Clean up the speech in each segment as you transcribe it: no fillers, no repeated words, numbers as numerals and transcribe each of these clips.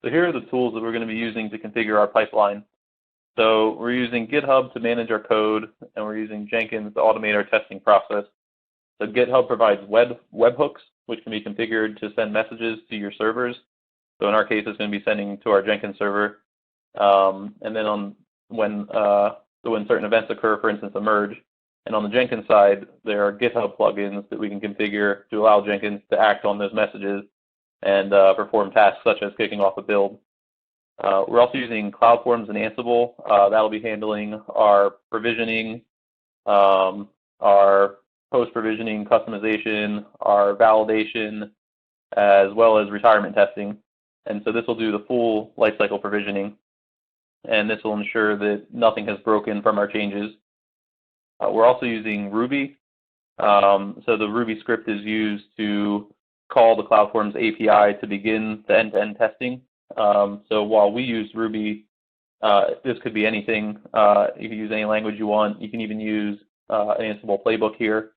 So here are the tools that we're going to be using to configure our pipeline. So we're using GitHub to manage our code, and we're using Jenkins to automate our testing process. So GitHub provides webhooks, which can be configured to send messages to your servers. So in our case, it's going to be sending to our Jenkins server. And then when certain events occur, for instance, a merge. And on the Jenkins side, there are GitHub plugins that we can configure to allow Jenkins to act on those messages and perform tasks such as kicking off a build. We're also using CloudForms and Ansible. That'll be handling our provisioning, our post-provisioning customization, our validation, as well as retirement testing. And so this will do the full lifecycle provisioning, and this will ensure that nothing has broken from our changes. We're also using Ruby. So the Ruby script is used to call the CloudForms API to begin the end-to-end testing. So while we use Ruby, this could be anything. You can use any language you want. You can even use an Ansible playbook here.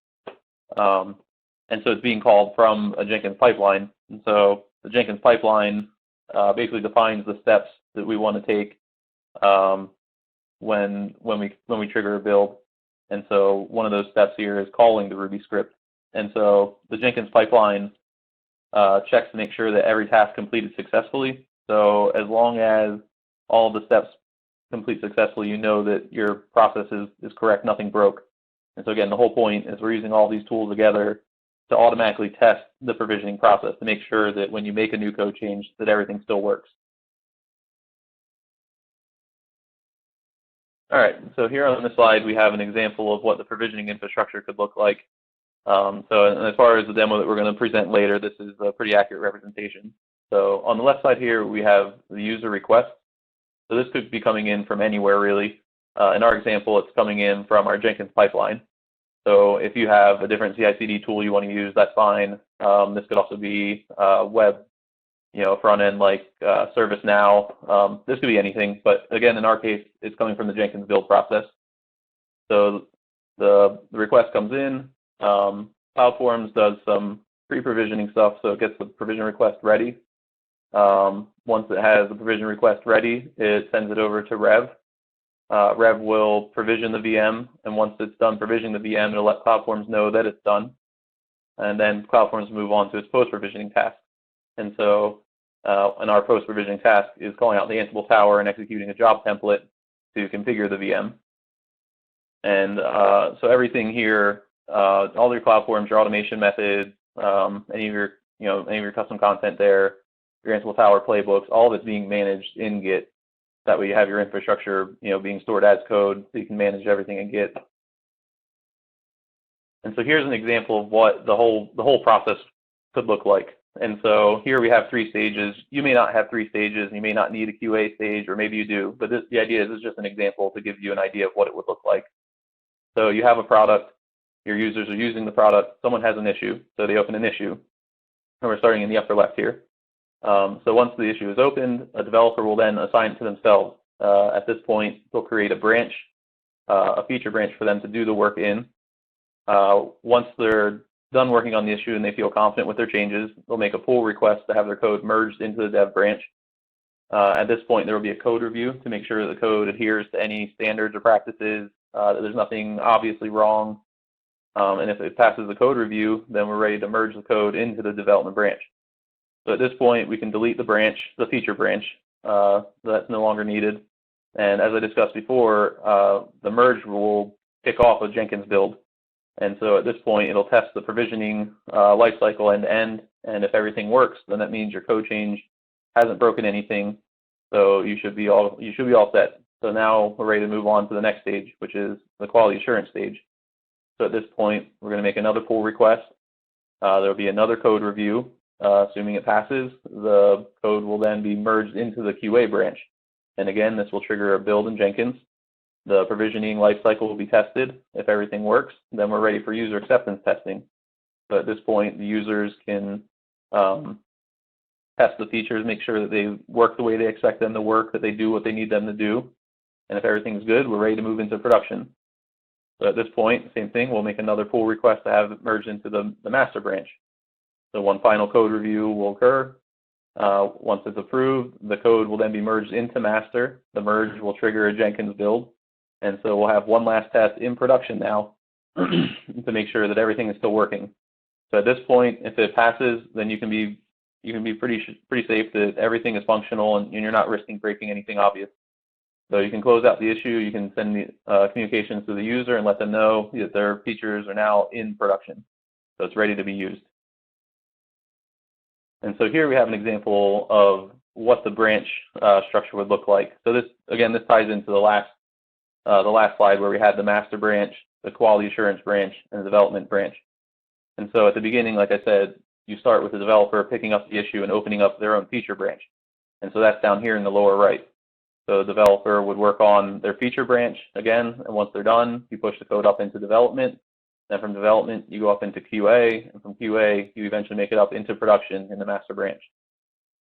And so it's being called from a Jenkins pipeline. And so the Jenkins pipeline basically defines the steps that we want to take when we trigger a build. And so one of those steps here is calling the Ruby script. And so the Jenkins pipeline checks to make sure that every task completed successfully. So as long as all of the steps complete successfully, you know that your process is correct, nothing broke. And so again, the whole point is we're using all these tools together to automatically test the provisioning process to make sure that when you make a new code change, that everything still works. All right, so here on this slide, we have an example of what the provisioning infrastructure could look like. So as far as the demo that we're going to present later, this is a pretty accurate representation. So on the left side here, we have the user request. So this could be coming in from anywhere, really. In our example, it's coming in from our Jenkins pipeline. So if you have a different CI/CD tool you want to use, that's fine. This could also be web, front end like ServiceNow. This could be anything, but again, in our case, it's coming from the Jenkins build process. So the request comes in. CloudForms does some pre-provisioning stuff, so it gets the provision request ready. Once it has the provision request ready, it sends it over to Rev. Rev will provision the VM, and once it's done provisioning the VM, it'll let CloudForms know that it's done. And then CloudForms will move on to its post-provisioning task. And so and our post-provisioning task is calling out the Ansible tower and executing a job template to configure the VM. And so everything here, all your CloudForms, your automation methods, any of your custom content there, your Ansible tower playbooks, all of it's being managed in Git. That way you have your infrastructure, being stored as code, so you can manage everything in Git. And so here's an example of what the whole process could look like. And so here we have 3 stages. You may not have 3 stages, and you may not need a QA stage, or maybe you do. But the idea is just an example to give you an idea of what it would look like. So you have a product. Your users are using the product. Someone has an issue, so they open an issue. And we're starting in the upper left here. So once the issue is opened, a developer will then assign it to themselves. At this point, they'll create a branch, a feature branch for them to do the work in. Once they're done working on the issue and they feel confident with their changes, they'll make a pull request to have their code merged into the dev branch. At this point, there will be a code review to make sure that the code adheres to any standards or practices, that there's nothing obviously wrong. And if it passes the code review, then we're ready to merge the code into the development branch. So at this point, we can delete the branch, the feature branch, that's no longer needed. And as I discussed before, the merge will kick off a Jenkins build. And so at this point, it'll test the provisioning lifecycle end to end. And if everything works, then that means your code change hasn't broken anything. So you should be all set. So now we're ready to move on to the next stage, which is the quality assurance stage. So at this point, we're going to make another pull request. There will be another code review. Assuming it passes, the code will then be merged into the QA branch. And again, this will trigger a build in Jenkins. The provisioning lifecycle will be tested. If everything works, then we're ready for user acceptance testing. So at this point, the users can test the features, make sure that they work the way they expect them to work, that they do what they need them to do. And if everything's good, we're ready to move into production. So at this point, same thing, we'll make another pull request to have it merged into the master branch. So one final code review will occur. Once it's approved, the code will then be merged into master. The merge will trigger a Jenkins build. And so we'll have one last test in production now to make sure that everything is still working. So at this point, if it passes, then you can be pretty safe that everything is functional and you're not risking breaking anything obvious. So you can close out the issue. You can send the communications to the user and let them know that their features are now in production. So it's ready to be used. And so here we have an example of what the branch structure would look like. So this ties into the last slide where we had the master branch, the quality assurance branch, and the development branch. And so at the beginning, like I said, you start with the developer picking up the issue and opening up their own feature branch. And so that's down here in the lower right. So the developer would work on their feature branch again, and once they're done, you push the code up into development. Then from development, you go up into QA, and from QA, you eventually make it up into production in the master branch.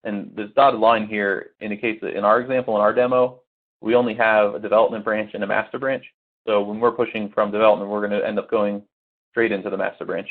And this dotted line here indicates that in our example, in our demo, we only have a development branch and a master branch. So when we're pushing from development, we're going to end up going straight into the master branch.